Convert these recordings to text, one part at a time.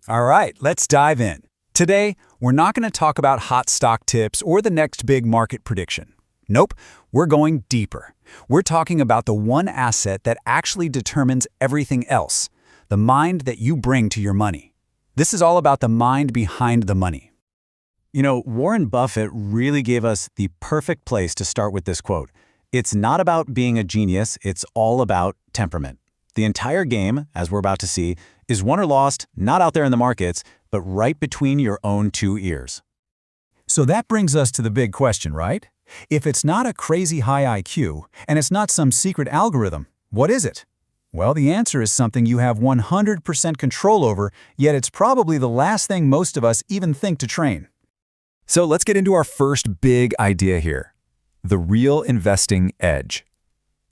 All right, let's dive in. Today, we're not going to talk about hot stock tips or the next big market prediction. Nope, we're going deeper. We're talking about the one asset that actually determines everything else, the mind that you bring to your money. This is all about the mind behind the money. You know, Warren Buffett really gave us the perfect place to start with this quote. It's not about being a genius, it's all about temperament. The entire game, as we're about to see, is won or lost, not out there in the markets, but right between your own two ears. So that brings us to the big question, right? If it's not a crazy high IQ, and it's not some secret algorithm, what is it? Well, the answer is something you have 100% control over, yet it's probably the last thing most of us even think to train. So let's get into our first big idea here, the real investing edge.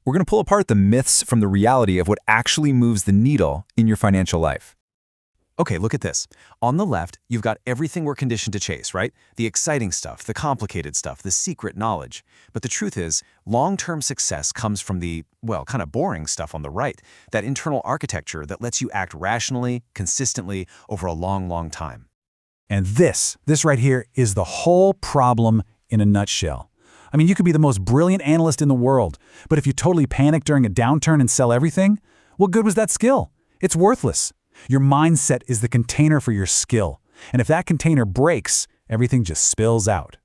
We're going to pull apart the myths from the reality of what actually moves the needle in your financial life. Okay, look at this. On the left, you've got everything we're conditioned to chase, right? The exciting stuff, the complicated stuff, the secret knowledge. But the truth is, long-term success comes from the, well, kind of boring stuff on the right, that internal architecture that lets you act rationally, consistently, over a long, long time. And this right here is the whole problem in a nutshell. I mean, you could be the most brilliant analyst in the world, but if you totally panic during a downturn and sell everything, what good was that skill? It's worthless. Your mindset is the container for your skill, and if that container breaks, everything just spills out.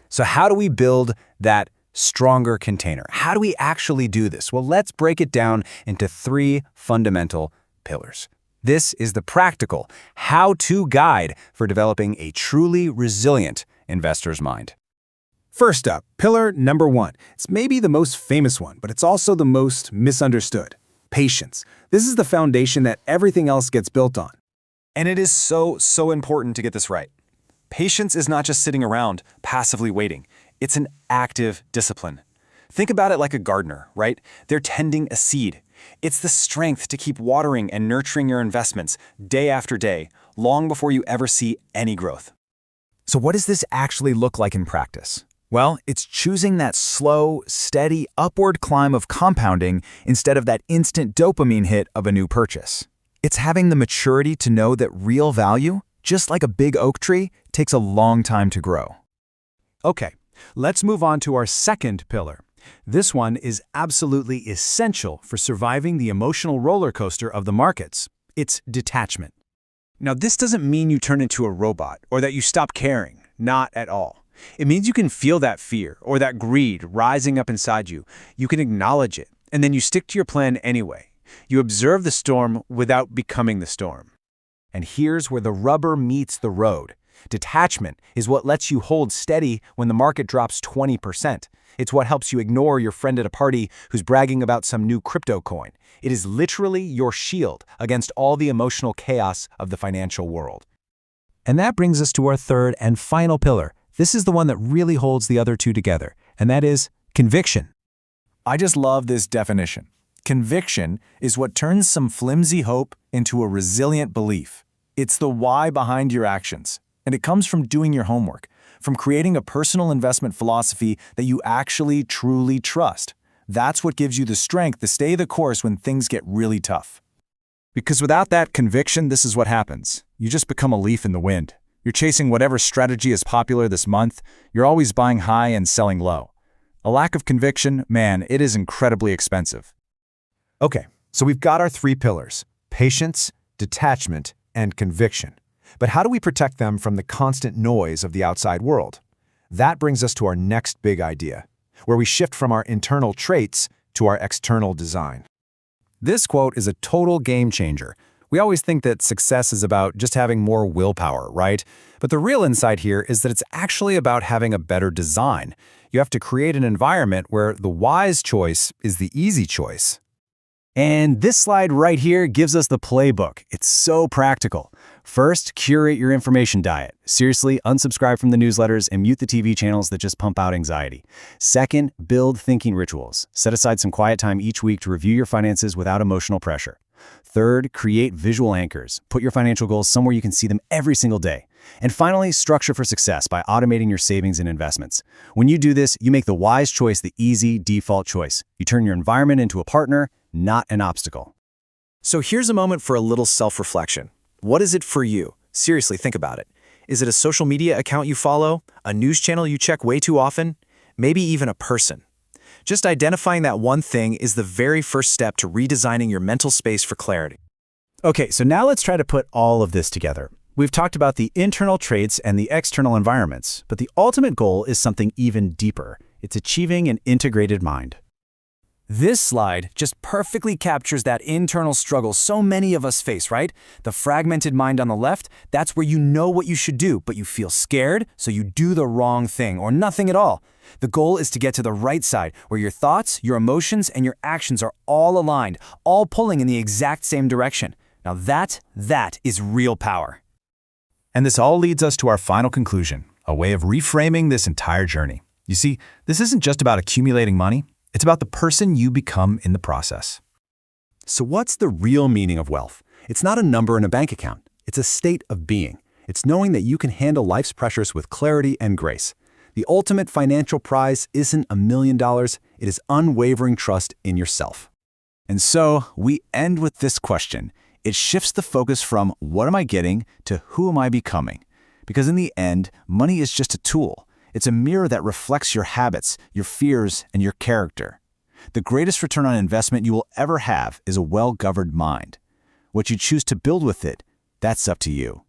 So how do we build that stronger container? How do we actually do this? Well, let's break it down into three fundamental pillars. This is the practical how-to guide for developing a truly resilient investor's mind. First up, pillar number one. It's maybe the most famous one, but it's also the most misunderstood. Patience. This is the foundation that everything else gets built on. And it is so important to get this right. Patience is not just sitting around, passively waiting. It's an active discipline. Think about it like a gardener, right? They're tending a seed. It's the strength to keep watering and nurturing your investments day after day, long before you ever see any growth. So what does this actually look like in practice? Well, it's choosing that slow, steady, upward climb of compounding instead of that instant dopamine hit of a new purchase. It's having the maturity to know that real value, just like a big oak tree, takes a long time to grow. Okay, let's move on to our second pillar. This one is absolutely essential for surviving the emotional roller coaster of the markets. It's detachment. Now, this doesn't mean you turn into a robot or that you stop caring. Not at all. It means you can feel that fear or that greed rising up inside you. You can acknowledge it, and then you stick to your plan anyway. You observe the storm without becoming the storm. And here's where the rubber meets the road. Detachment is what lets you hold steady when the market drops 20%. It's what helps you ignore your friend at a party who's bragging about some new crypto coin. It is literally your shield against all the emotional chaos of the financial world. And that brings us to our third and final pillar. This is the one that really holds the other two together, and that is conviction. I just love this definition. Conviction is what turns some flimsy hope into a resilient belief. It's the why behind your actions, and it comes from doing your homework, from creating a personal investment philosophy that you actually truly trust. That's what gives you the strength to stay the course when things get really tough. Because without that conviction, this is what happens. You just become a leaf in the wind. You're chasing whatever strategy is popular this month. You're always buying high and selling low. A lack of conviction, man, it is incredibly expensive. Okay, so we've got our three pillars: patience, detachment, and conviction. But how do we protect them from the constant noise of the outside world? That brings us to our next big idea, where we shift from our internal traits to our external design. This quote is a total game changer. We always think that success is about just having more willpower, right? But the real insight here is that it's actually about having a better design. You have to create an environment where the wise choice is the easy choice. And this slide right here gives us the playbook. It's so practical. First, curate your information diet. Seriously, unsubscribe from the newsletters and mute the TV channels that just pump out anxiety. Second, build thinking rituals. Set aside some quiet time each week to review your finances without emotional pressure. Third, create visual anchors. Put your financial goals somewhere you can see them every single day. And finally, structure for success by automating your savings and investments. When you do this, you make the wise choice the easy default choice. You turn your environment into a partner, not an obstacle. So here's a moment for a little self-reflection. What is it for you? Seriously, think about it. Is it a social media account you follow? A news channel you check way too often? Maybe even a person? Just identifying that one thing is the very first step to redesigning your mental space for clarity. Okay, so now let's try to put all of this together. We've talked about the internal traits and the external environments, but the ultimate goal is something even deeper. It's achieving an integrated mind. This slide just perfectly captures that internal struggle so many of us face, right? The fragmented mind on the left, that's where you know what you should do, but you feel scared, so you do the wrong thing or nothing at all. The goal is to get to the right side, where your thoughts, your emotions, and your actions are all aligned, all pulling in the exact same direction. Now that is real power. And this all leads us to our final conclusion, a way of reframing this entire journey. You see, this isn't just about accumulating money. It's about the person you become in the process. So what's the real meaning of wealth? It's not a number in a bank account. It's a state of being. It's knowing that you can handle life's pressures with clarity and grace. The ultimate financial prize isn't $1 million. It is unwavering trust in yourself. And so we end with this question. It shifts the focus from what am I getting to who am I becoming? Because in the end, money is just a tool. It's a mirror that reflects your habits, your fears, and your character. The greatest return on investment you will ever have is a well-governed mind. What you choose to build with it, that's up to you.